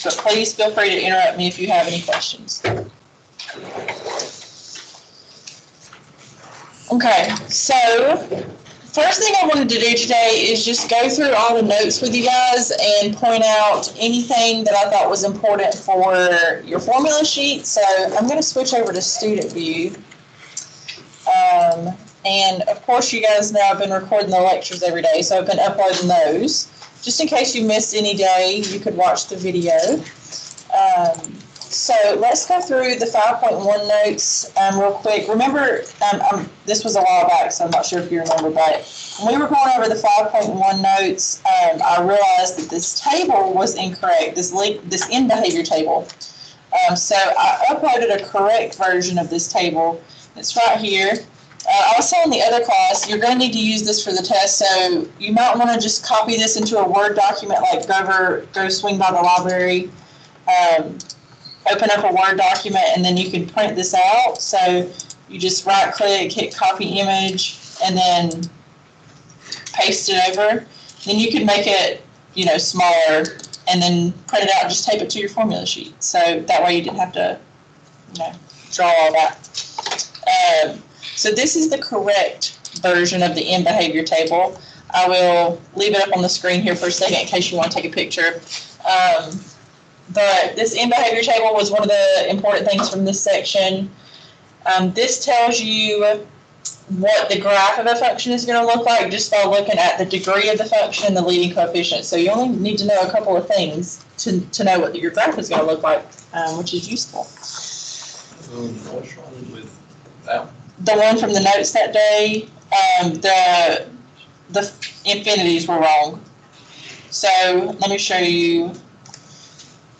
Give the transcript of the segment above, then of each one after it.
But please feel free to interrupt me if you have any questions. Okay, so first thing I wanted to do today is just go through all the notes with you guys and point out anything that I thought was important for your formula sheet. So I'm going to switch over to student view. And of course, you guys know I've been recording the lectures every day, so I've been uploading those. Just in case you missed any day, you could watch the video. So let's go through the 5.1 notes real quick. Remember, this was a while back, so I'm not sure if you remember, but when we were going over the 5.1 notes, I realized that this table was incorrect, this end behavior table. So I uploaded a correct version of this table. It's right here. I was telling the other class, you're going to need to use this for the test, so you might want to just copy this into a Word document, like go swing by the library, open up a Word document, and then you can print this out. So you just right-click, hit copy image, and then paste it over. Then you can make it, smaller, and then print it out and just tape it to your formula sheet. So that way you didn't have to, draw all that. So this is the correct version of the end behavior table. I will leave it up on the screen here for a second in case you want to take a picture. But this end behavior table was one of the important things from this section. This tells you what the graph of a function is going to look like just by looking at the degree of the function and the leading coefficient. So you only need to know a couple of things to know what your graph is going to look like, which is useful. What's wrong with that? The one from the notes that day, the infinities were wrong. So let me show you.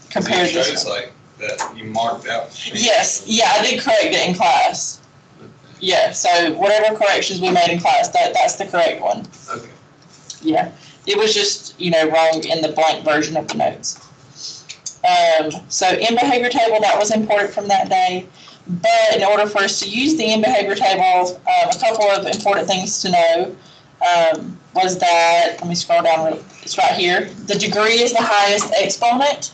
Compare this. It's like that you marked out. Yes, yeah, I did correct it in class. Yeah, so whatever corrections we made in class, that's the correct one. Okay. Yeah, it was just wrong in the blank version of the notes. So in behavior table, that was important from that day. But in order for us to use the end behavior table, a couple of important things to know was that, let me scroll down, it's right here. The degree is the highest exponent,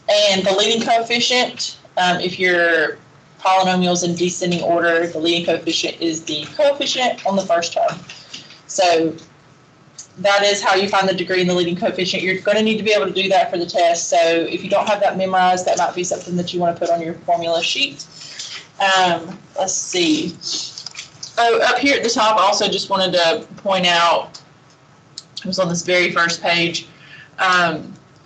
and the leading coefficient, if your polynomial's in descending order, the leading coefficient is the coefficient on the first term. So that is how you find the degree and the leading coefficient. You're going to need to be able to do that for the test. So if you don't have that memorized, that might be something that you want to put on your formula sheet. Let's see. Oh, up here at the top, I also just wanted to point out, it was on this very first page,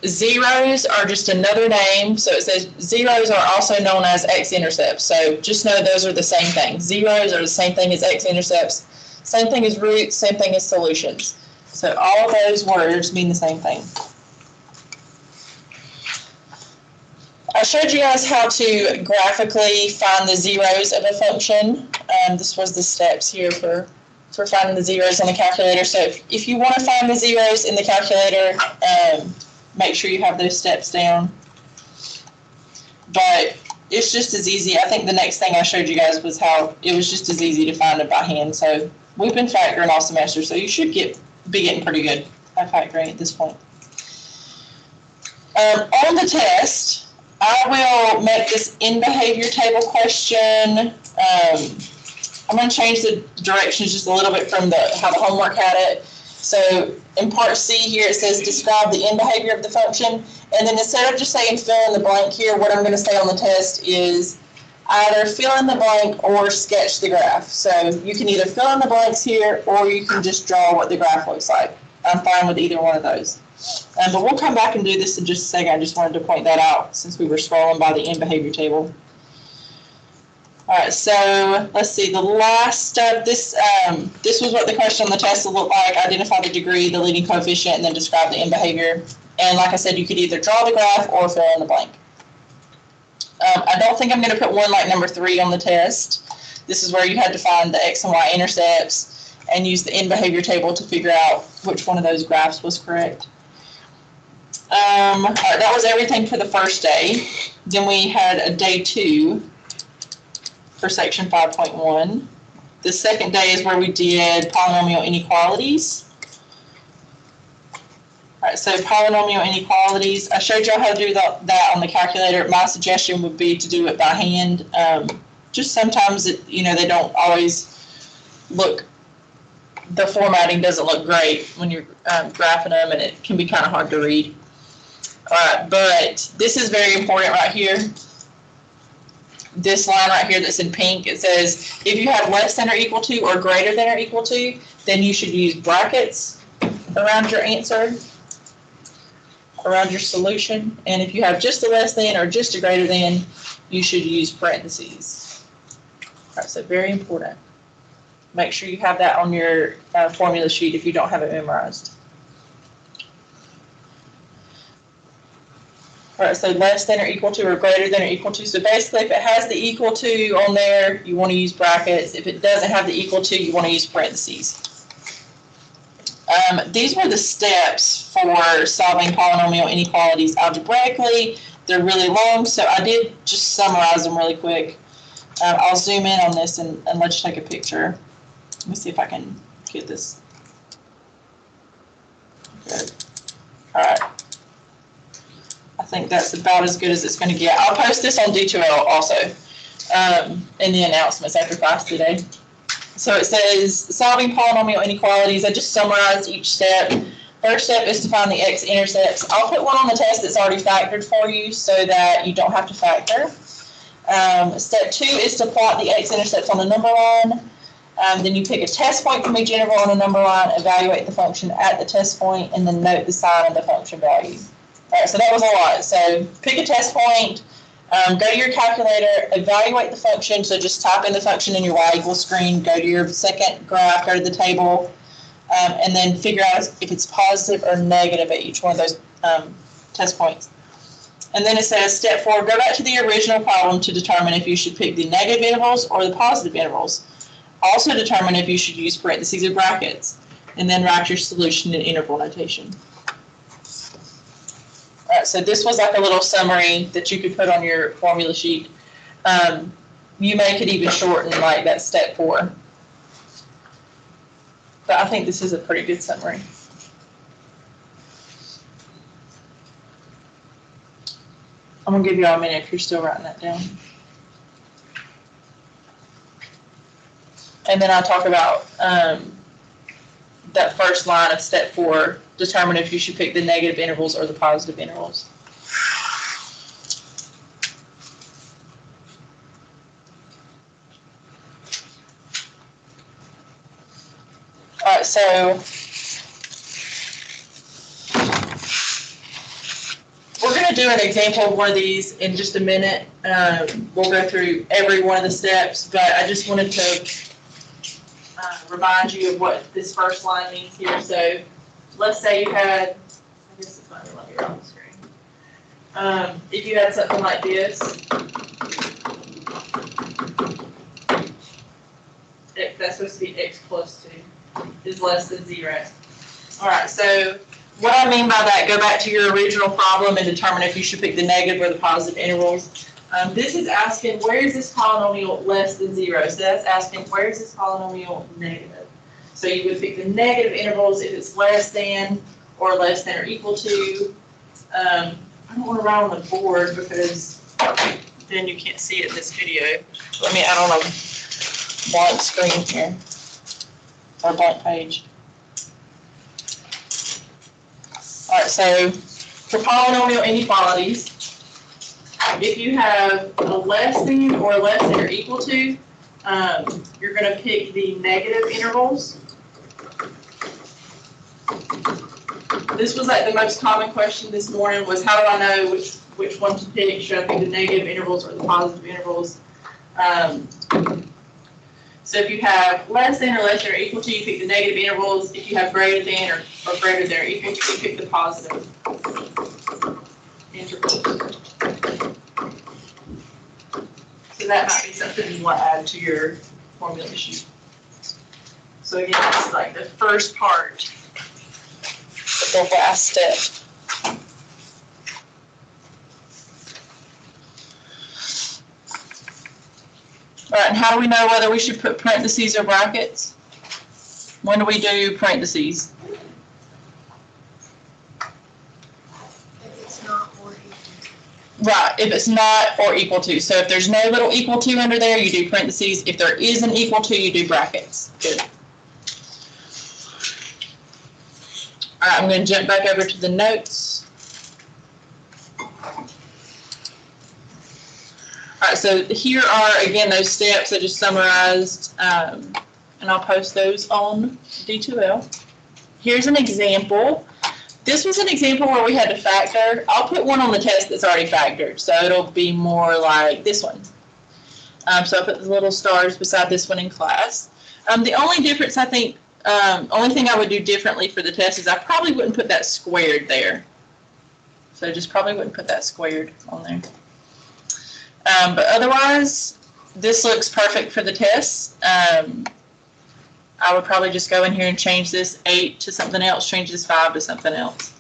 zeros are just another name. So it says zeros are also known as X-Intercepts. So just know those are the same thing. Zeros are the same thing as X-Intercepts, same thing as roots, same thing as solutions. So all of those words mean the same thing. I showed you guys how to graphically find the zeros of a function. This was the steps here for finding the zeros on the calculator. So if you want to find the zeros in the calculator, make sure you have those steps down. But it's just as easy. I think the next thing I showed you guys was how it was just as easy to find it by hand. So we've been factoring all semester, so you should be getting pretty good at factoring at this point. On the test, I will make this end behavior table question. I'm going to change the directions just a little bit from how the homework had it. So in part C here, it says describe the end behavior of the function. And then instead of just saying fill in the blank here, what I'm going to say on the test is either fill in the blank or sketch the graph. So you can either fill in the blanks here, or you can just draw what the graph looks like. I'm fine with either one of those. But we'll come back and do this in just a second. I just wanted to point that out since we were scrolling by the end behavior table. All right, so let's see. The last step, this was what the question on the test will look like. Identify the degree, the leading coefficient, and then describe the end behavior. And like I said, you could either draw the graph or fill in the blank. I don't think I'm going to put one like number 3 on the test. This is where you had to find the X and Y intercepts and use the end behavior table to figure out which one of those graphs was correct. All right, that was everything for the first day. Then we had a day 2 for section 5.1. The second day is where we did polynomial inequalities. All right, so polynomial inequalities. I showed y'all how to do that on the calculator. My suggestion would be to do it by hand. Just sometimes, they don't always look, the formatting doesn't look great when you're graphing them, and it can be kind of hard to read. All right, but this is very important right here. This line right here that's in pink, it says if you have less than or equal to or greater than or equal to, then you should use brackets around your answer, around your solution. And if you have just a less than or just a greater than, you should use parentheses. All right, so very important. Make sure you have that on your formula sheet if you don't have it memorized. All right, so less than or equal to or greater than or equal to. So basically, if it has the equal to on there, you want to use brackets. If it doesn't have the equal to, you want to use parentheses. These were the steps for solving polynomial inequalities algebraically. They're really long, so I did just summarize them really quick. I'll zoom in on this and let you take a picture. Let me see if I can get this. Good. All right. I think that's about as good as it's going to get. I'll post this on D2L also in the announcements after class today. So it says solving polynomial inequalities. I just summarized each step. First step is to find the x-intercepts. I'll put one on the test that's already factored for you so that you don't have to factor. Step 2 is to plot the x-intercepts on the number line. Then you pick a test point from each interval on the number line, evaluate the function at the test point, and then note the sign of the function value. All right, so that was a lot. So pick a test point, go to your calculator, evaluate the function. So just type in the function in your y equals screen, go to your second graph, go to the table, and then figure out if it's positive or negative at each one of those test points. And then it says step 4, go back to the original problem to determine if you should pick the negative intervals or the positive intervals. Also determine if you should use parentheses or brackets, and then write your solution in interval notation. All right, so this was like a little summary that you could put on your formula sheet. You may could even shorten like that step 4. But I think this is a pretty good summary. I'm going to give you all a minute if you're still writing that down. And then I'll talk about that first line of step 4, determine if you should pick the negative intervals or the positive intervals. All right, so we're going to do an example of one of these in just a minute. We'll go through every one of the steps, but I just wanted to remind you of what this first line means here. So let's say you had, I guess it's not going to let me write on the screen. If you had something like this, that's supposed to be x plus 2 is less than 0. All right, so what I mean by that, go back to your original problem and determine if you should pick the negative or the positive intervals. This is asking, where is this polynomial less than 0? So that's asking, where is this polynomial negative? So you would pick the negative intervals if it's less than or equal to. I don't want to write on the board because then you can't see it in this video. Let me add on a blank screen here, or blank page. All right, so for polynomial inequalities, if you have a less than or equal to, you're going to pick the negative intervals. This was like the most common question this morning was, how do I know which one to pick? Should I pick the negative intervals or the positive intervals? So if you have less than or equal to, you pick the negative intervals. If you have greater than or greater than or equal to, you pick the positive intervals. So that might be something you want to add to your formula sheet. So again, this is like the first part, the last step. All right, and how do we know whether we should put parentheses or brackets? When do we do parentheses? Right, if it's not or equal to. So if there's no little equal to under there, you do parentheses. If there is an equal to, you do brackets. Good. All right, I'm going to jump back over to the notes. All right, so here are, again, those steps I just summarized, and I'll post those on D2L. Here's an example. This was an example where we had to factor. I'll put one on the test that's already factored, so it'll be more like this one. So I put the little stars beside this one in class. The only difference, I think, only thing I would do differently for the test is I probably wouldn't put that squared there. So just probably wouldn't put that squared on there. But otherwise, this looks perfect for the test. I would probably just go in here and change this 8 to something else, change this 5 to something else.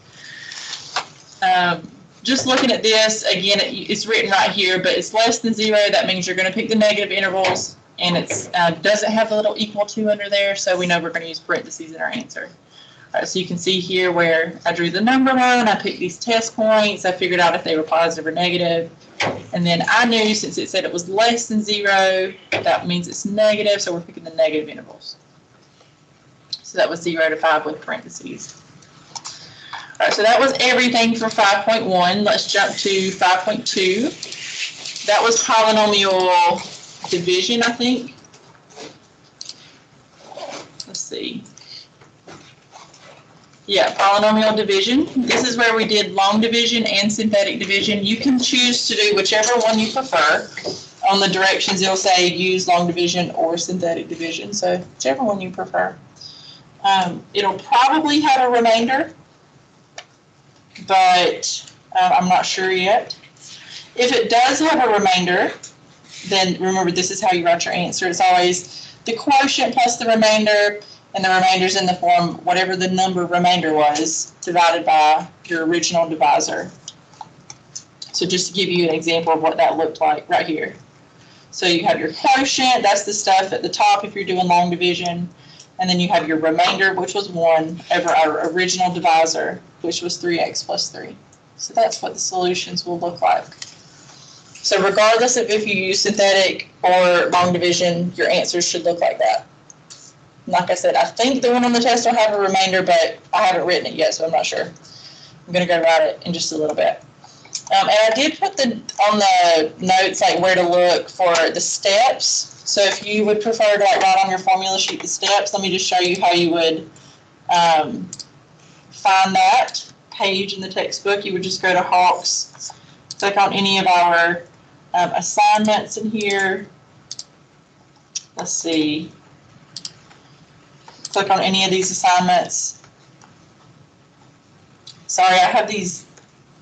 Just looking at this, again, it's written right here, but it's less than 0. That means you're going to pick the negative intervals, and it doesn't have the little equal to under there, so we know we're going to use parentheses in our answer. All right, so you can see here where I drew the number line, I picked these test points, I figured out if they were positive or negative, and then I knew since it said it was less than 0, that means it's negative, so we're picking the negative intervals. So that was 0 to 5 with parentheses. All right, so that was everything for 5.1. Let's jump to 5.2. That was polynomial division, I think. Let's see. Yeah, polynomial division. This is where we did long division and synthetic division. You can choose to do whichever one you prefer. On the directions, it'll say use long division or synthetic division, so whichever one you prefer. It'll probably have a remainder, but I'm not sure yet. If it does have a remainder, then remember this is how you write your answer. It's always the quotient plus the remainder, and the remainder's in the form whatever the number remainder was divided by your original divisor. So just to give you an example of what that looked like right here. So you have your quotient, that's the stuff at the top if you're doing long division. And then you have your remainder, which was 1, over our original divisor, which was 3x plus 3. So that's what the solutions will look like. So regardless of if you use synthetic or long division, your answers should look like that. Like I said, I think the one on the test will have a remainder, but I haven't written it yet, so I'm not sure. I'm going to go write it in just a little bit. And I did put on the notes like where to look for the steps. So if you would prefer to like write on your formula sheet the steps, let me just show you how you would find that page in the textbook. You would just go to Hawks, click on any of our assignments in here. Let's see. Click on any of these assignments. Sorry, I have these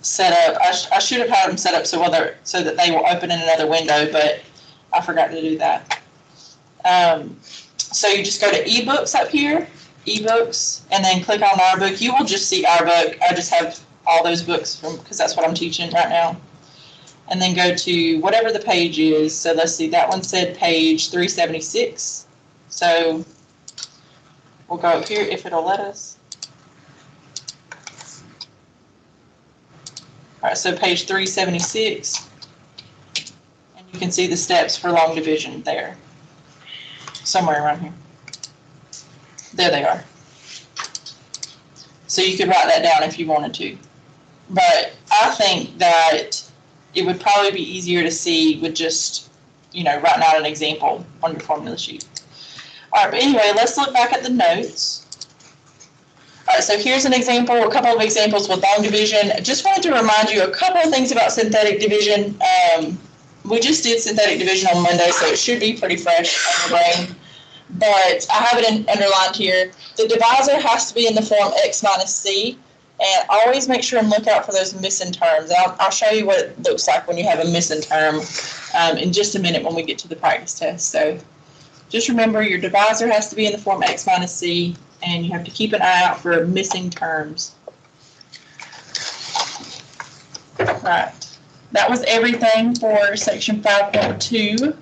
set up. I should have had them set up so that they will open in another window, but I forgot to do that. So you just go to eBooks up here, eBooks, and then click on our book. You will just see our book. I just have all those books because that's what I'm teaching right now. And then go to whatever the page is. So let's see, that one said page 376. So we'll go up here if it'll let us. All right, so page 376. And you can see the steps for long division there. Somewhere around here. There they are. So you could write that down if you wanted to. But I think that it would probably be easier to see with just, writing out an example on your formula sheet. All right, but anyway, let's look back at the notes. All right, so here's an example, a couple of examples with long division. Just wanted to remind you a couple of things about synthetic division. We just did synthetic division on Monday, so it should be pretty fresh on your brain. But I have it underlined here. The divisor has to be in the form x minus c, and always make sure and look out for those missing terms. I'll show you what it looks like when you have a missing term in just a minute when we get to the practice test. So just remember your divisor has to be in the form x minus c, and you have to keep an eye out for missing terms. Right. That was everything for section 5.2.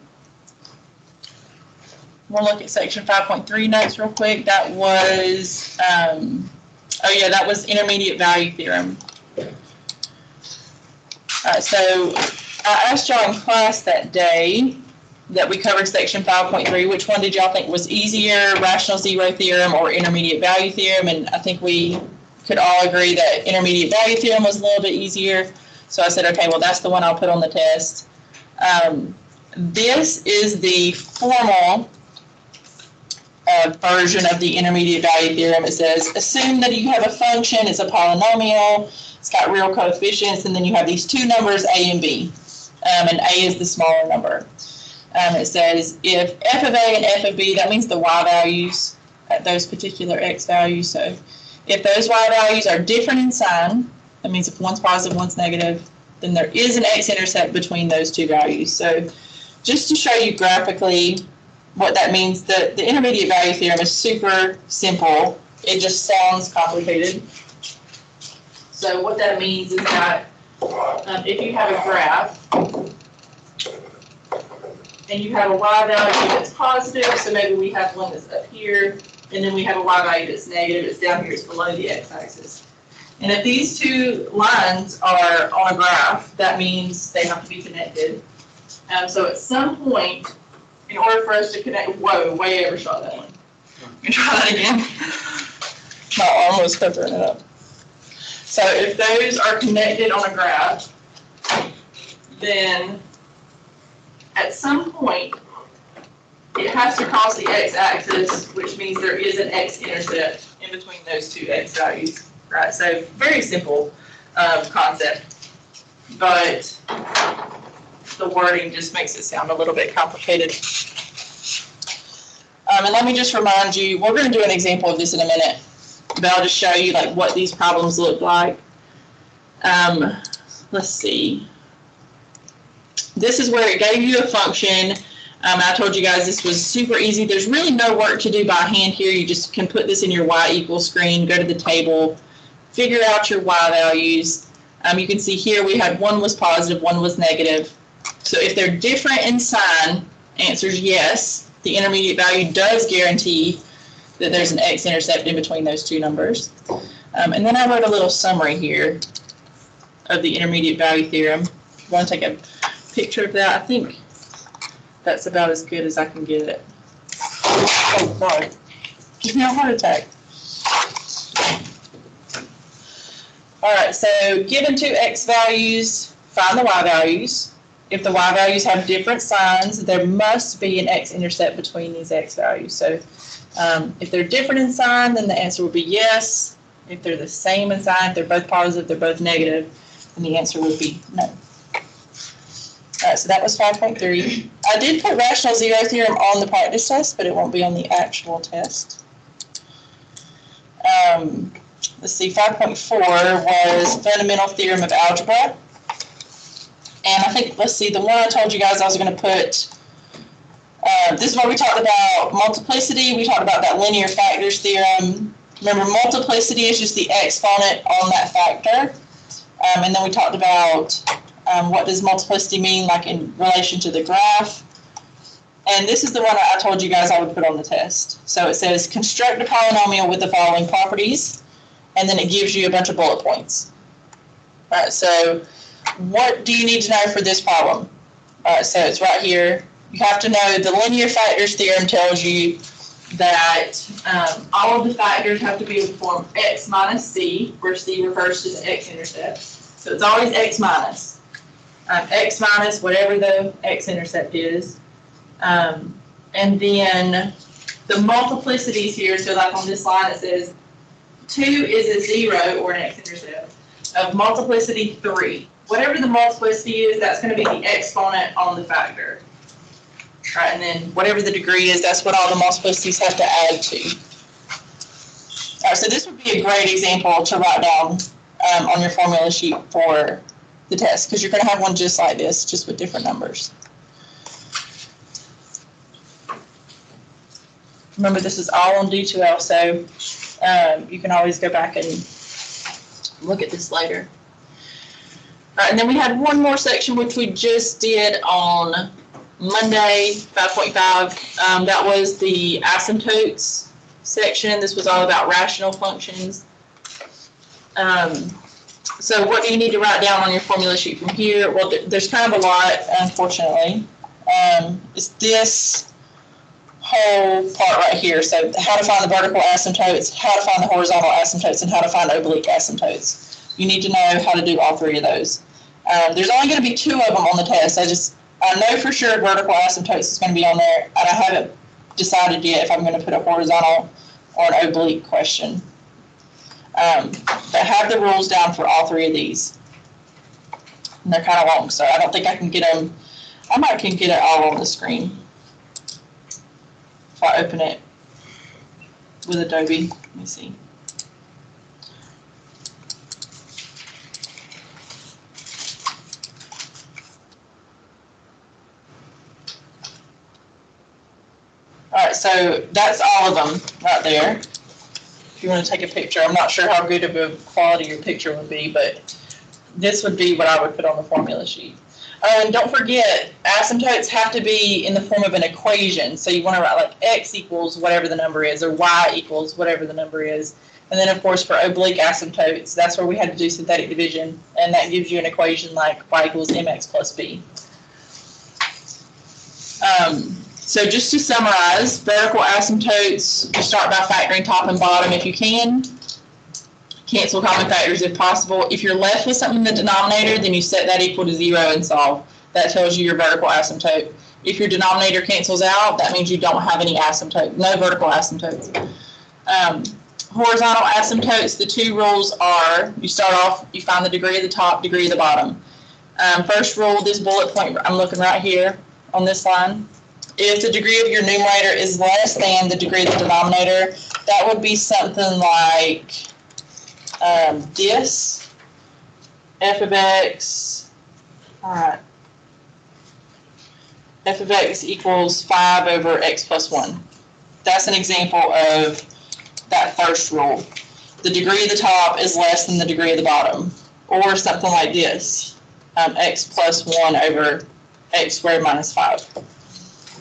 We'll look at section 5.3 notes real quick. That was, that was intermediate value theorem. All right, so I asked y'all in class that day that we covered section 5.3, which one did y'all think was easier, rational zero theorem or intermediate value theorem? And I think we could all agree that intermediate value theorem was a little bit easier. So I said, okay, well, that's the one I'll put on the test. This is the formal version of the intermediate value theorem. It says, assume that you have a function, it's a polynomial, it's got real coefficients, and then you have these two numbers, a and b, and a is the smaller number. It says, if f of a and f of b, that means the y values at those particular x values. So if those y values are different in sign, that means if one's positive, one's negative, then there is an x-intercept between those two values. So just to show you graphically what that means, the intermediate value theorem is super simple. It just sounds complicated. So what that means is that if you have a graph and you have a y value that's positive, so maybe we have one that's up here, and then we have a y value that's negative, it's down here, it's below the x-axis. And if these two lines are on a graph, that means they have to be connected. So at some point, in order for us to connect, whoa, way overshot that one. Let me try that again. My arm was covering it up. So if those are connected on a graph, then at some point, it has to cross the x-axis, which means there is an x-intercept in between those two x values, right? So very simple concept, but the wording just makes it sound a little bit complicated. And let me just remind you, we're going to do an example of this in a minute, but I'll just show you like what these problems look like. Let's see. This is where it gave you a function. I told you guys this was super easy. There's really no work to do by hand here. You just can put this in your y equals screen, go to the table, figure out your y values. You can see here we had one was positive, one was negative. So if they're different in sign, answer's yes. The intermediate value does guarantee that there's an x-intercept in between those two numbers. And then I wrote a little summary here of the intermediate value theorem. I want to take a picture of that. I think that's about as good as I can get it. Oh, God. Give me a heart attack. All right, so given two x values, find the y values. If the y values have different signs, there must be an x-intercept between these x values. So if they're different in sign, then the answer would be yes. If they're the same in sign, if they're both positive, they're both negative, then the answer would be no. All right, so that was 5.3. I did put rational zero theorem on the practice test, but it won't be on the actual test. Let's see, 5.4 was fundamental theorem of algebra. And I think, let's see, the one I told you guys I was going to put, this is where we talked about multiplicity. We talked about that linear factors theorem. Remember, multiplicity is just the exponent on that factor. And then we talked about what does multiplicity mean, like in relation to the graph. And this is the one I told you guys I would put on the test. So it says, construct a polynomial with the following properties, and then it gives you a bunch of bullet points. All right, so what do you need to know for this problem? All right, so it's right here. You have to know the linear factors theorem tells you that all of the factors have to be in the form x minus c, where c refers to the x-intercept. So it's always x minus. X minus whatever the x-intercept is. And then the multiplicities here, so like on this line it says 2 is a 0 or an x-intercept of multiplicity 3. Whatever the multiplicity is, that's going to be the exponent on the factor. All right, and then whatever the degree is, that's what all the multiplicities have to add to. All right, so this would be a great example to write down on your formula sheet for the test, because you're going to have one just like this, just with different numbers. Remember, this is all on D2L, so you can always go back and look at this later. All right, and then we had one more section which we just did on Monday, 5.5. That was the Asymptotes section. This was all about rational functions. So what do you need to write down on your formula sheet from here? Well, there's kind of a lot, unfortunately. It's this whole part right here. So how to find the vertical asymptotes, how to find the horizontal asymptotes, and how to find oblique asymptotes. You need to know how to do all three of those. There's only going to be 2 of them on the test. I know for sure vertical asymptotes is going to be on there, and I haven't decided yet if I'm going to put a horizontal or an oblique question. But have the rules down for all 3 of these. And they're kind of long, so I don't think I can get them. I might can get it all on the screen if I open it with Adobe. Let me see. All right, so that's all of them right there. If you want to take a picture, I'm not sure how good of a quality your picture would be, but this would be what I would put on the formula sheet. And don't forget, asymptotes have to be in the form of an equation. So you want to write like x equals whatever the number is, or y equals whatever the number is. And then, of course, for oblique asymptotes, that's where we had to do synthetic division, and that gives you an equation like y equals mx plus b. So just to summarize, vertical asymptotes, you start by factoring top and bottom if you can. Cancel common factors if possible. If you're left with something in the denominator, then you set that equal to 0 and solve. That tells you your vertical asymptote. If your denominator cancels out, that means you don't have any asymptote, no vertical asymptotes. Horizontal asymptotes, the 2 rules are, you start off, you find the degree of the top, degree of the bottom. First rule, this bullet point, I'm looking right here on this line. If the degree of your numerator is less than the degree of the denominator, that would be something like this, f of x, all right, f of x equals 5 over x plus 1. That's an example of that first rule. The degree of the top is less than the degree of the bottom, or something like this, x plus 1 over x squared minus 5.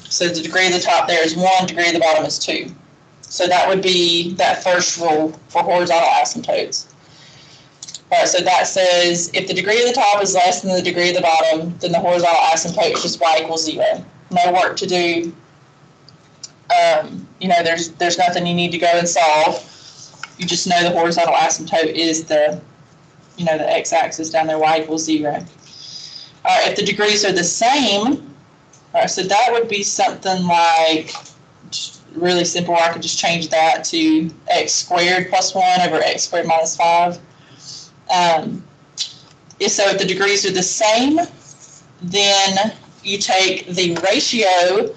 So the degree of the top there is 1, degree of the bottom is 2. So that would be that first rule for horizontal asymptotes. All right, so that says if the degree of the top is less than the degree of the bottom, then the horizontal asymptote is just y equals 0. No work to do. You know, there's nothing you need to go and solve. You just know the horizontal asymptote is the, you know, the x-axis down there, y equals 0. All right, if the degrees are the same, all right, so that would be something like, really simple, I could just change that to x squared plus 1 over x squared minus 5. So if the degrees are the same, then you take the ratio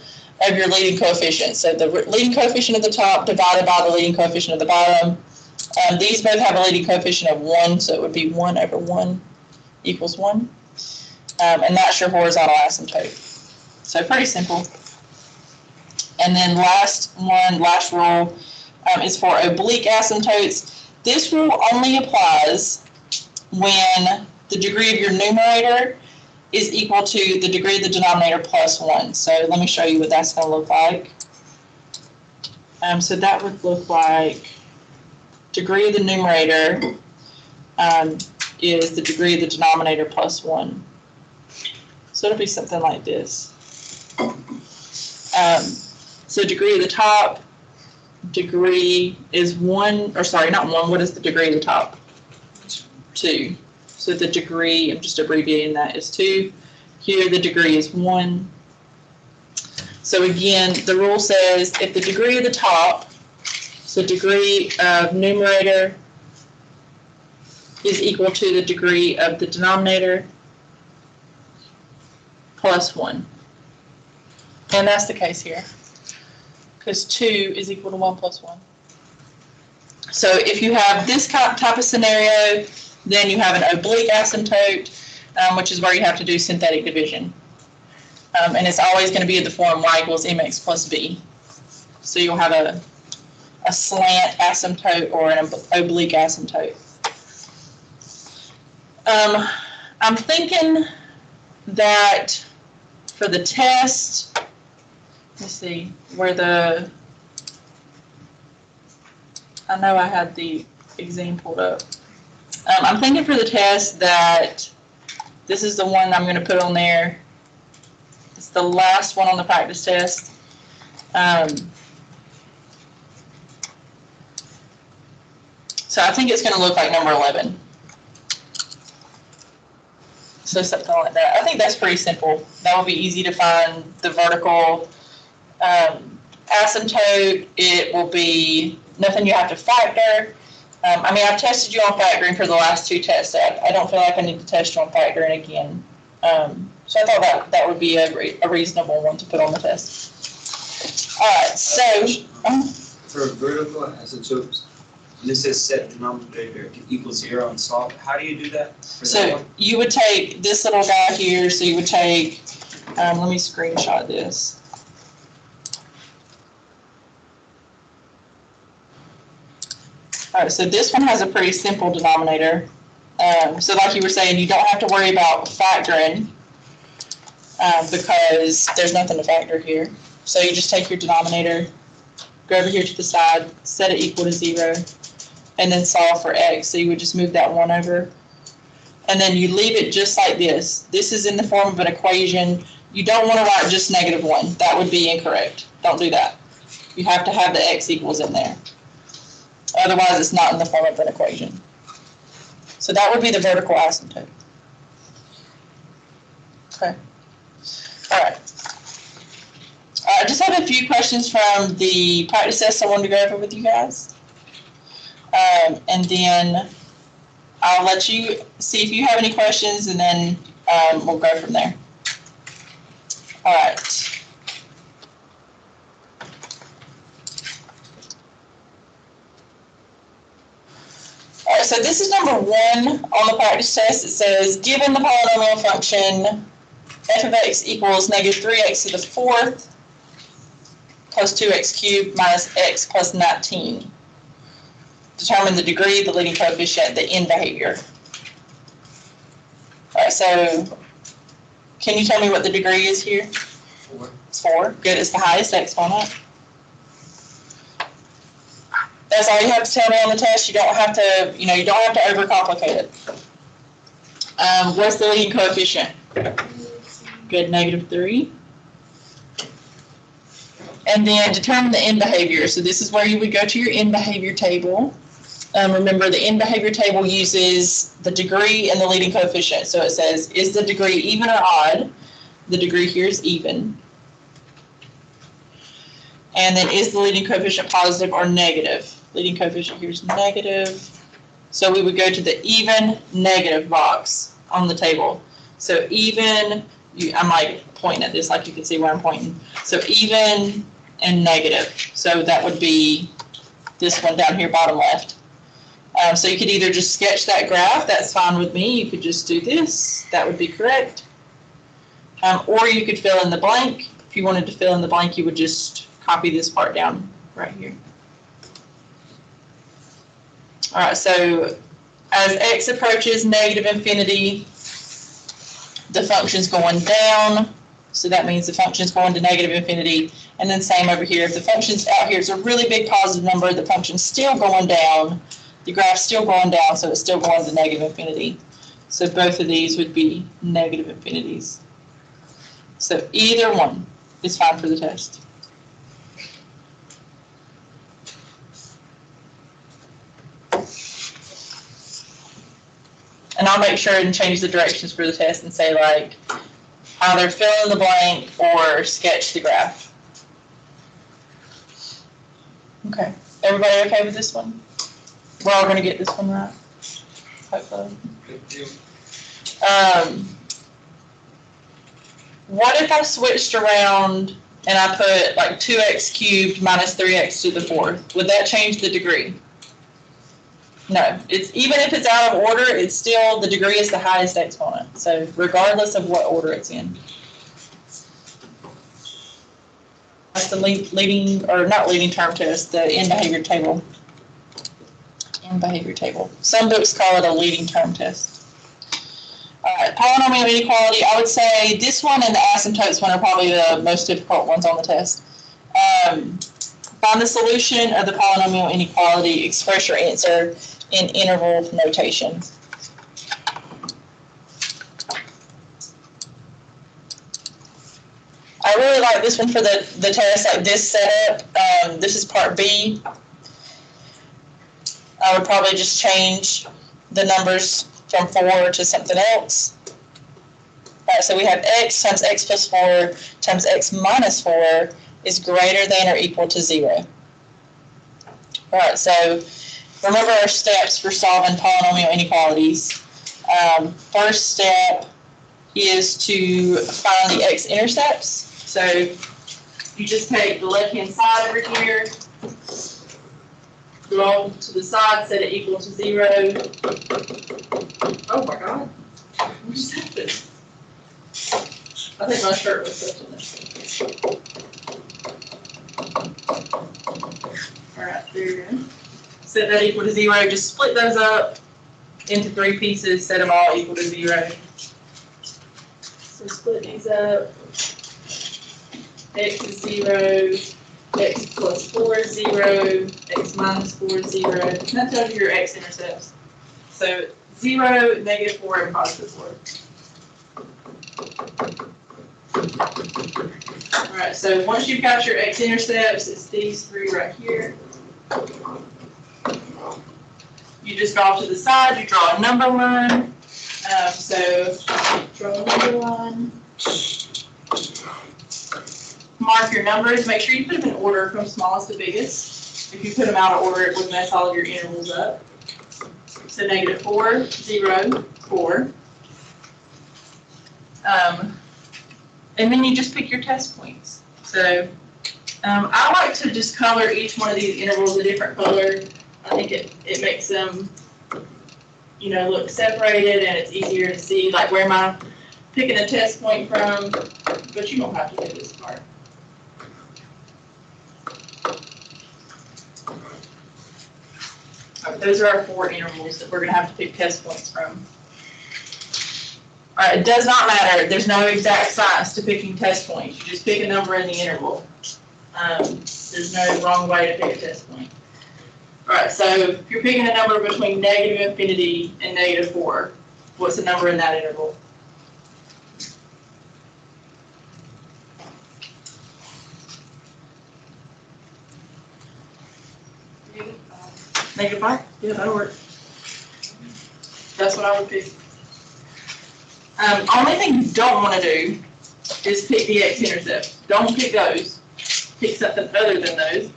of your leading coefficient. So the leading coefficient of the top divided by the leading coefficient of the bottom. These both have a leading coefficient of 1, so it would be 1 over 1 equals 1. And that's your horizontal asymptote. So pretty simple. And then last rule is for oblique asymptotes. This rule only applies when the degree of your numerator is equal to the degree of the denominator plus 1. So let me show you what that's going to look like. So that would look like degree of the numerator is the degree of the denominator plus 1. So it'll be something like this. So degree of the top, degree is 1, or sorry, not 1, what is the degree of the top? 2. So the degree, I'm just abbreviating that, is 2. Here the degree is 1. So again, the rule says if the degree of the top, so degree of numerator is equal to the degree of the denominator plus 1. And that's the case here, because 2 is equal to 1 plus 1. So if you have this type of scenario, then you have an oblique asymptote, which is where you have to do synthetic division. And it's always going to be in the form y equals mx plus b. So you'll have a slant asymptote or an oblique asymptote. I'm thinking that for the test, let's see, where I know I had the exam pulled up. I'm thinking for the test that this is the one I'm going to put on there. It's the last one on the practice test. So I think it's going to look like number 11. So something like that. I think that's pretty simple. That will be easy to find the vertical asymptote. It will be nothing you have to factor. I mean, I've tested you on factoring for the last 2 tests. I don't feel like I need to test you on factoring again. So I thought that would be a reasonable one to put on the test. All right, so. For vertical asymptotes, this is set denominator equals 0 and solve. How do you do that? So you would take this little guy here. So you would take, let me screenshot this. All right, so this one has a pretty simple denominator. So like you were saying, you don't have to worry about factoring because there's nothing to factor here. So you just take your denominator, go over here to the side, set it equal to 0, and then solve for x. So you would just move that 1 over. And then you leave it just like this. This is in the form of an equation. You don't want to write just -1. That would be incorrect. Don't do that. You have to have the x equals in there. Otherwise, it's not in the form of an equation. So that would be the vertical asymptote. Okay. All right. I just have a few questions from the practice test I wanted to go over with you guys. And then I'll let you see if you have any questions, and then we'll go from there. All right. All right, so this is number 1 on the practice test. It says, given the polynomial function f of x equals -3x to the 4th plus 2x cubed minus x plus 19. Determine the degree, the leading coefficient, the end behavior. All right, so can you tell me what the degree is here? 4. It's 4. Good, it's the highest exponent. That's all you have to tell me on the test. You don't have to, you don't have to overcomplicate it. What's the leading coefficient? Good, -3. And then determine the end behavior. So this is where you would go to your end behavior table. Remember, the end behavior table uses the degree and the leading coefficient. So it says, is the degree even or odd? The degree here is even. And then is the leading coefficient positive or negative? Leading coefficient here is negative. So we would go to the even negative box on the table. So even, I'm like pointing at this like you can see where I'm pointing. So even and negative. So that would be this one down here, bottom left. So you could either just sketch that graph, that's fine with me. You could just do this, that would be correct. Or you could fill in the blank. If you wanted to fill in the blank, you would just copy this part down right here. All right, so as x approaches -infinity, the function's going down. So that means the function's going to -infinity. And then same over here. If the function's out here, it's a really big positive number, the function's still going down. The graph's still going down, so it's still going to -infinity. So both of these would be negative infinities. So either one is fine for the test. And I'll make sure and change the directions for the test and say, like, either fill in the blank or sketch the graph. Okay. Everybody okay with this one? We're all going to get this one right, hopefully. What if I switched around and I put like 2x cubed minus 3x to the 4th? Would that change the degree? No. It's even if it's out of order, it's still, the degree is the highest exponent. So regardless of what order it's in. That's the leading, or not leading term test, the end behavior table. End behavior table. Some books call it a leading term test. All right, polynomial inequality. I would say this one and the asymptotes one are probably the most difficult ones on the test. Find the solution of the polynomial inequality. Express your answer in interval notation. really like this one for the test, like this setup. This is part B. I would probably just change the numbers from 4 to something else. All right, so we have x times x plus 4 times x minus 4 is greater than or equal to 0. All right, so remember our steps for solving polynomial inequalities. First step is to find the x-intercepts. So you just take the left-hand side over here, go to the side, set it equal to 0. Oh my God, what just happened? I think my shirt was stuck in this. All right, there you go. Set that equal to 0. Just split those up into 3 pieces. Set them all equal to 0. So split these up. X is 0. X plus 4 is 0. X minus 4 is 0. That tells you your x-intercepts. So 0, negative 4, and positive 4. All right, so once you've got your x-intercepts, it's these 3 right here. You just go off to the side, you draw a number line. So draw a number line. Mark your numbers. Make sure you put them in order from smallest to biggest. If you put them out of order, it would mess all of your intervals up. So negative 4, 0, 4. And then you just pick your test points. So I like to just color each one of these intervals a different color. I think it makes them, you know, look separated, and it's easier to see, like, where am I picking a test point from, but you don't have to do this part. All right, those are our 4 intervals that we're going to have to pick test points from. All right, it does not matter. There's no exact science to picking test points. You just pick a number in the interval. There's no wrong way to pick a test point. All right, so if you're picking a number between negative infinity and negative 4, what's the number in that interval? Negative 5? Yeah, that'll work. That's what I would pick. Only thing you don't want to do is pick the x-intercept. Don't pick those. Pick something other than those.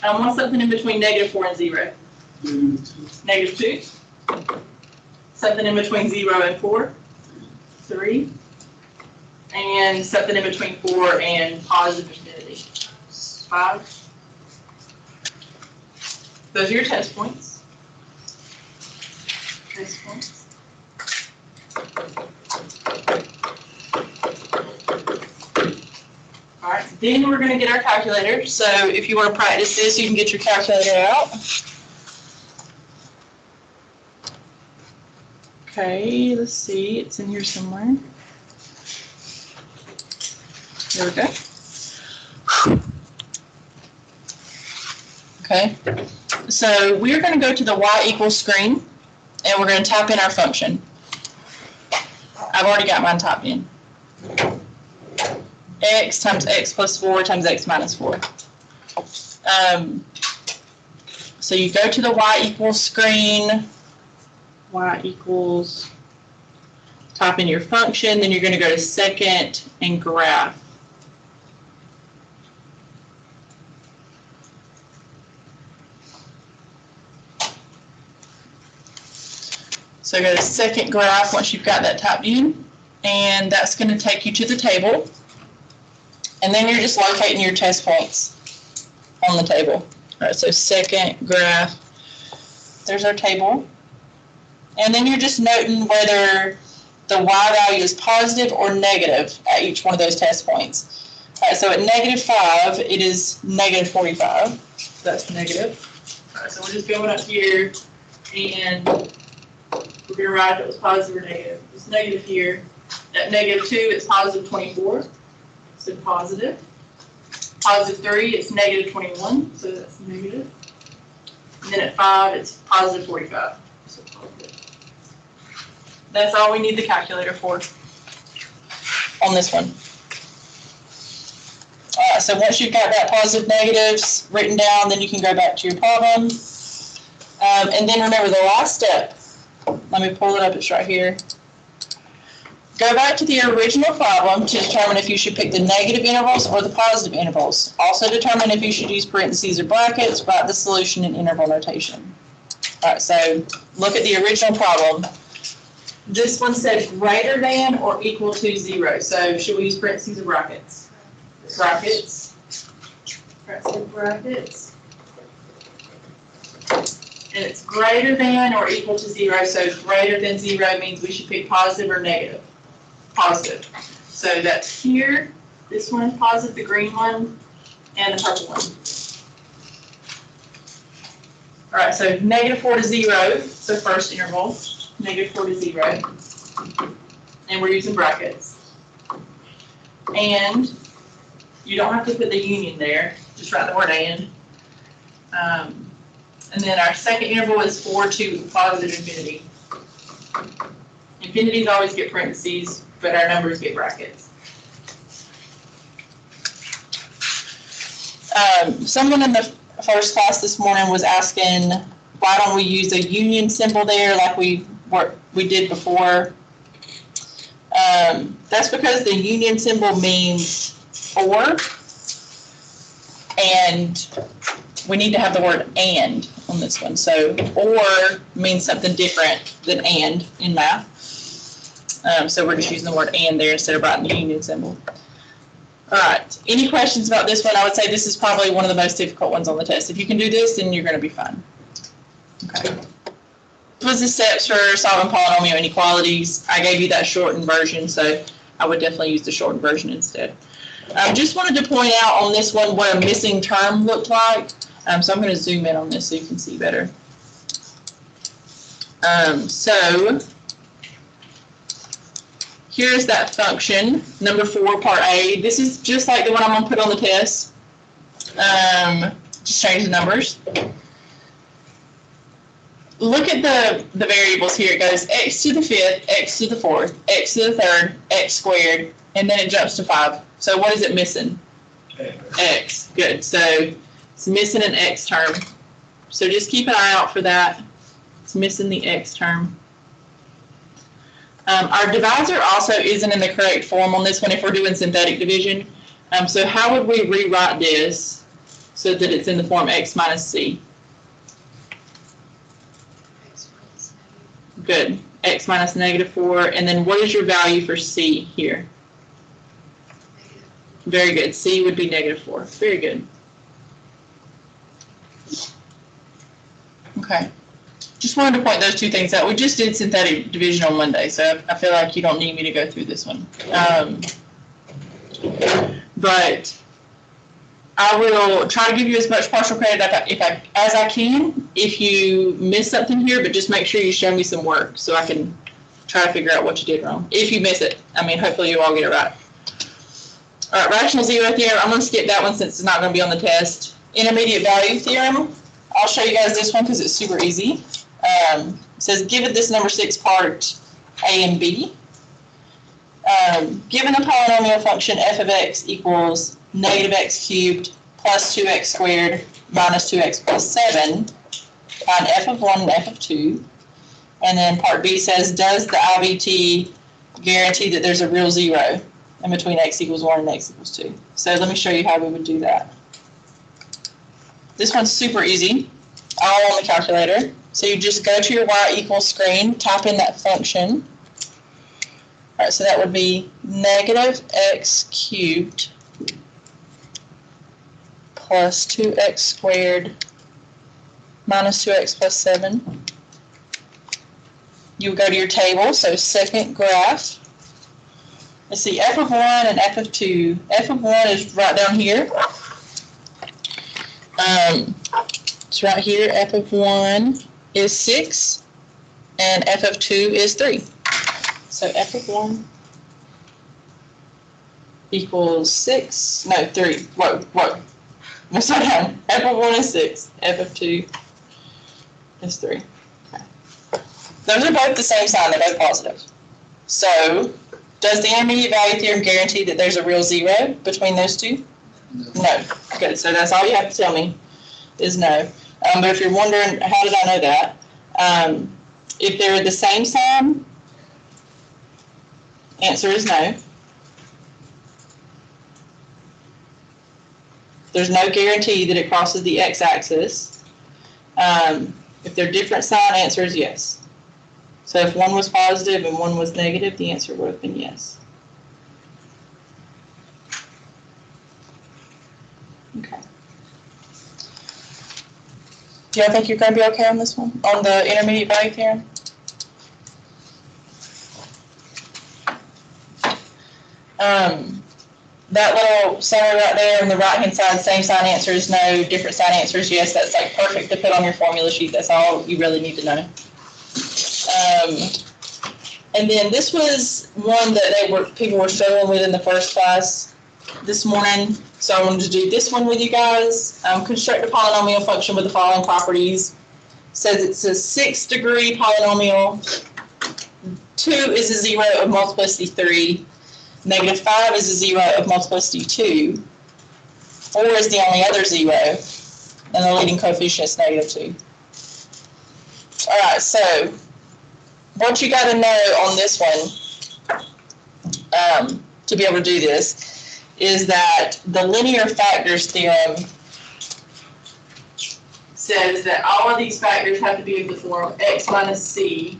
I want something in between negative 4 and 0. Negative 2. Something in between 0 and 4. 3. And something in between 4 and positive infinity. 5. Those are your test points. Test points. All right, then we're going to get our calculator. So if you want to practice this, you can get your calculator out. Okay, let's see. It's in here somewhere. There we go. Okay, so we're going to go to the y equals screen, and we're going to type in our function. I've already got mine typed in. X times x plus 4 times x minus 4. So you go to the y equals screen, y equals, type in your function, then you're going to go to second and graph. So go to second graph once you've got that typed in, and that's going to take you to the table. And then you're just locating your test points on the table. All right, so second graph, there's our table. And then you're just noting whether the y value is positive or negative at each one of those test points. All right, so at negative 5, it is negative 45. So that's negative. All right, so we're just going up here, and we're going to write if it was positive or negative. It's negative here. At negative 2, it's positive 24. So positive. Positive 3, it's negative 21. So that's negative. And then at 5, it's positive 45. So positive. That's all we need the calculator for on this one. So once you've got that positive negatives written down, then you can go back to your problem. And then remember the last step. Let me pull it up, it's right here. Go back to the original problem to determine if you should pick the negative intervals or the positive intervals. Also determine if you should use parentheses or brackets. Write the solution in interval notation. All right, so look at the original problem. This one said greater than or equal to 0. So should we use parentheses or brackets? Brackets. Brackets. And it's greater than or equal to 0. So greater than 0 means we should pick positive or negative. Positive. So that's here. This one is positive, the green one, and the purple one. All right, so -4 to 0. So first interval, -4 to 0. And we're using brackets. And you don't have to put the union there. Just write the word and. And then our second interval is 4 to positive infinity. Infinities always get parentheses, but our numbers get brackets. Someone in the first class this morning was asking, why don't we use a union symbol there like we did before? That's because the union symbol means or, and we need to have the word and on this one. So or means something different than and in math. So we're just using the word and there instead of writing the union symbol. All right, any questions about this one? I would say this is probably one of the most difficult ones on the test. If you can do this, then you're going to be fine. Okay. This was the steps for solving polynomial inequalities. I gave you that shortened version, so I would definitely use the shortened version instead. Just wanted to point out on this one what a missing term looked like. So I'm going to zoom in on this so you can see better. So here's that function, number 4, part A. This is just like the one I'm going to put on the test. Just change the numbers. Look at the variables here. It goes x to the 5th, x to the 4th, x to the 3rd, x squared, and then it jumps to 5. So what is it missing? X. Good. So it's missing an x term. So just keep an eye out for that. It's missing the x term. Our divisor also isn't in the correct form on this one if we're doing synthetic division. So how would we rewrite this so that it's in the form x minus c? Good. X minus -4. And then what is your value for c here? Very good. C would be -4. Very good. Okay. Just wanted to point those two things out. We just did synthetic division on Monday, so I feel like you don't need me to go through this one. But I will try to give you as much partial credit as I can if you miss something here, but just make sure you show me some work so I can try to figure out what you did wrong. If you miss it, I mean, hopefully you all get it right. All right, rational zero theorem. I'm going to skip that one since it's not going to be on the test. Intermediate value theorem. I'll show you guys this one because it's super easy. It says, given this number 6 part A and B, given a polynomial function f of x equals -x cubed plus 2x squared minus 2x plus 7, find f of 1 and f of 2. And then part B says, does the Ibt guarantee that there's a real 0 in between x equals 1 and x equals 2? So let me show you how we would do that. This one's super easy, all on the calculator. So you just go to your y equals screen, type in that function. All right, so that would be -x cubed plus 2x squared minus 2x plus 7. You would go to your table, so second graph. Let's see, f of 1 and f of 2. F of 1 is right down here. It's right here. F of 1 is 6, and f of 2 is 3. So f of 1 equals 6, no, 3. Whoa. No, slow down. F of 1 is 6. F of 2 is 3. Okay. Those are both the same sign. They're both positive. So, does the intermediate value theorem guarantee that there's a real 0 between those two? No. Good, so that's all you have to tell me is no. But if you're wondering, how did I know that? If they're the same sign, answer is no. There's no guarantee that it crosses the x-axis. If they're different sign, answer is yes. So if one was positive and one was negative, the answer would have been yes. Okay. Do y'all think you're going to be okay on this one? On the intermediate value theorem? That little summary right there on the right-hand side, same sign answer is no, different sign answer is yes. That's like perfect to put on your formula sheet. That's all you really need to know. And then this was one that people were struggling with in the first class this morning. So I wanted to do this one with you guys. Construct a polynomial function with the following properties. Says it's a 6-degree polynomial. 2 is a 0 of multiplicity 3. -5 is a 0 of multiplicity 2. 4 is the only other 0. And the leading coefficient is -2. All right, so what you got to know on this one to be able to do this is that the linear factors theorem says that all of these factors have to be of the form x minus c,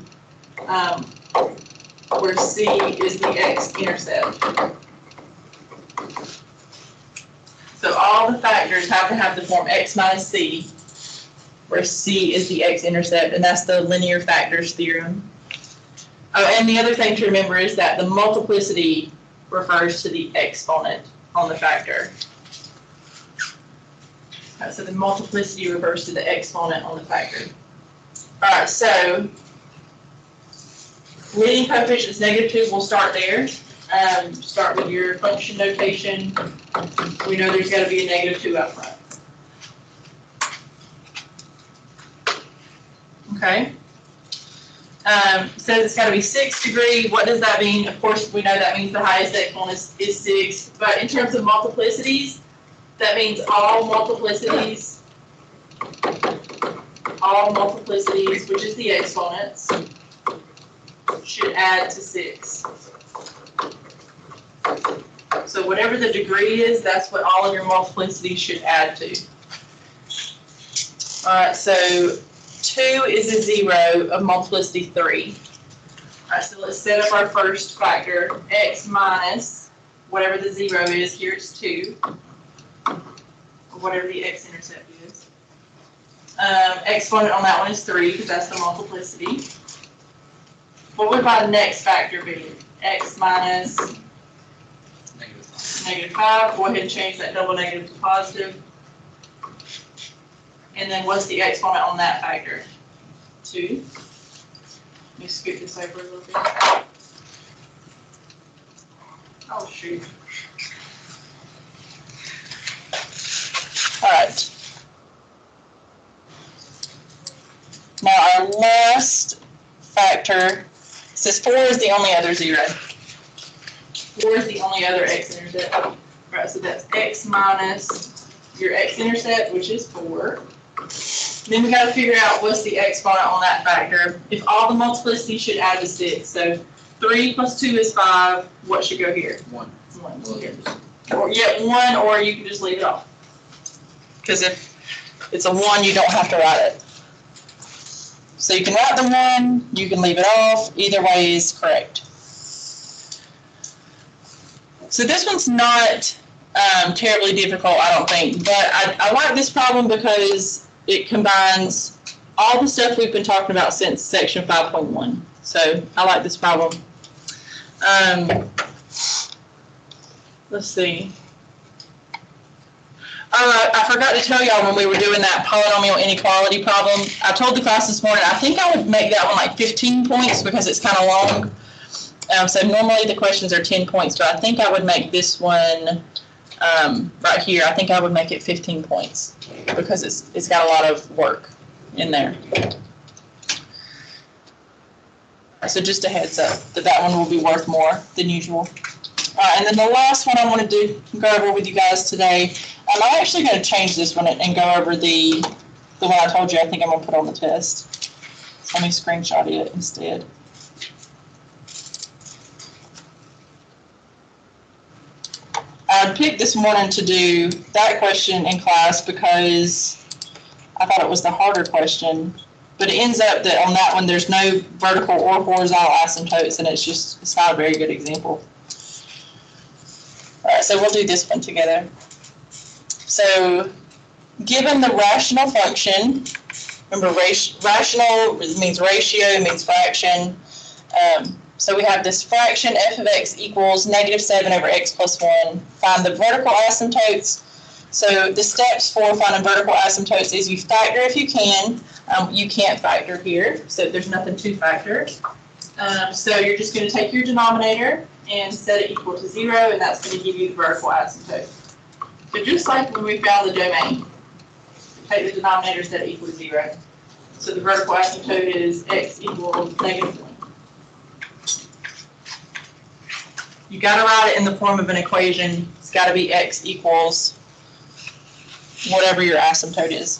where c is the x-intercept. So all the factors have to have the form x minus c, where c is the x-intercept, and that's the linear factors theorem. Oh, and the other thing to remember is that the multiplicity refers to the exponent on the factor. So the multiplicity refers to the exponent on the factor. All right, so leading coefficient is -2. We'll start there. Start with your function notation. We know there's got to be a -2 out front. Okay. Says it's got to be 6 degree. What does that mean? Of course, we know that means the highest exponent is 6. But in terms of multiplicities, that means all multiplicities, which is the exponents, should add to 6. So whatever the degree is, that's what all of your multiplicities should add to. All right, so 2 is a 0 of multiplicity 3. All right, so let's set up our first factor, x minus whatever the 0 is. Here it's 2, or whatever the x-intercept is. Exponent on that one is 3, because that's the multiplicity. What would my next factor be? X minus -5. Go ahead and change that double negative to positive. And then what's the exponent on that factor? 2. Let me scoot this over a little bit. Oh, shoot. All right. Now our last factor says 4 is the only other 0. 4 is the only other x-intercept. All right, so that's x minus your x-intercept, which is 4. Then we got to figure out what's the exponent on that factor. If all the multiplicity should add to 6, so 3 plus 2 is 5. What should go here? 1. 1. Or 1, or you can just leave it off. Because if it's a 1, you don't have to write it. So you can write the 1, you can leave it off. Either way is correct. So this one's not terribly difficult, I don't think. But I like this problem because it combines all the stuff we've been talking about since section 5.1. So I like this problem. Let's see. I forgot to tell y'all when we were doing that polynomial inequality problem, I told the class this morning, I think I would make that one like 15 points because it's kind of long. So normally the questions are 10 points, but I think I would make this one right here, I think I would make it 15 points because it's got a lot of work in there. So just a heads up that one will be worth more than usual. And then the last one I want to go over with you guys today, I'm actually going to change this one and go over the one I told you I think I'm going to put on the test. So let me screenshot it instead. I picked this morning to do that question in class because I thought it was the harder question, but it ends up that on that one there's no vertical or horizontal asymptotes, and it's not a very good example. All right, so we'll do this one together. So given the rational function, remember rational means ratio, means fraction. So we have this fraction f of x equals -7 over x plus 1. Find the vertical asymptotes. So the steps for finding vertical asymptotes is you factor if you can. You can't factor here, so there's nothing to factor. So you're just going to take your denominator and set it equal to 0, and that's going to give you the vertical asymptote. So just like when we found the domain, take the denominator, set it equal to 0. So the vertical asymptote is x equals -1. You got to write it in the form of an equation. It's got to be x equals whatever your asymptote is.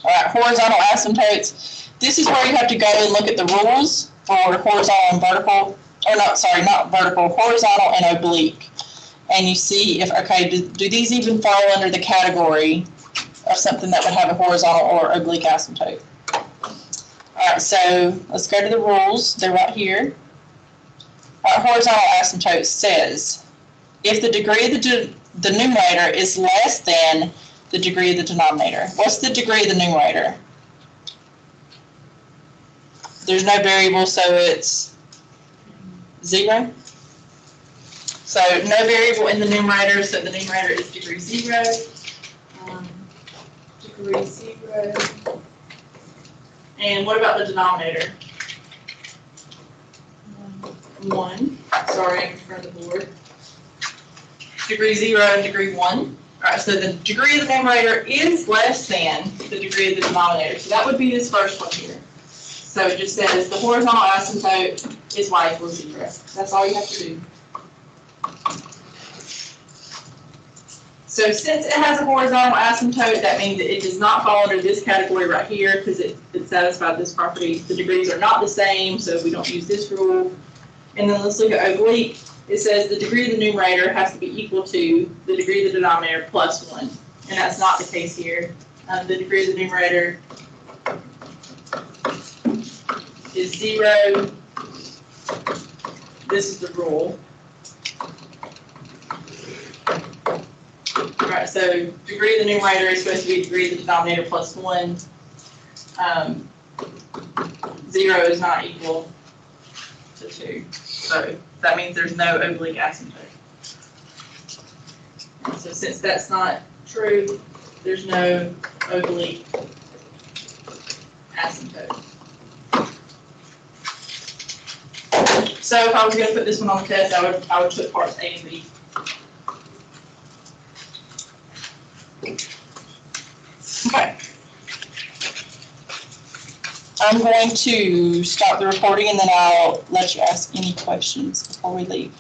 All right, horizontal asymptotes. This is where you have to go and look at the rules for horizontal and vertical, or not, sorry, not vertical, horizontal and oblique. And you see if, okay, do these even fall under the category of something that would have a horizontal or oblique asymptote? All right, so let's go to the rules. They're right here. Our horizontal asymptote says if the degree of the numerator is less than the degree of the denominator. What's the degree of the numerator? There's no variable, so it's 0. So no variable in the numerator, so the numerator is degree 0. Degree 0. And what about the denominator? 1. Sorry, I'm in front of the board. Degree 0 and degree 1. All right, so the degree of the numerator is less than the degree of the denominator. So that would be this first one here. So it just says the horizontal asymptote is y equals 0. That's all you have to do. So since it has a horizontal asymptote, that means that it does not fall under this category right here because it satisfied this property. The degrees are not the same, so we don't use this rule. And then let's look at oblique. It says the degree of the numerator has to be equal to the degree of the denominator plus 1. And that's not the case here. The degree of the numerator is 0. This is the rule. All right, so degree of the numerator is supposed to be degree of the denominator plus 1. 0 is not equal to 2. So that means there's no oblique asymptote. So since that's not true, there's no oblique asymptote. So if I was going to put this one on the test, I would put parts A and B. Okay. I'm going to stop the recording and then I'll let you ask any questions before we leave.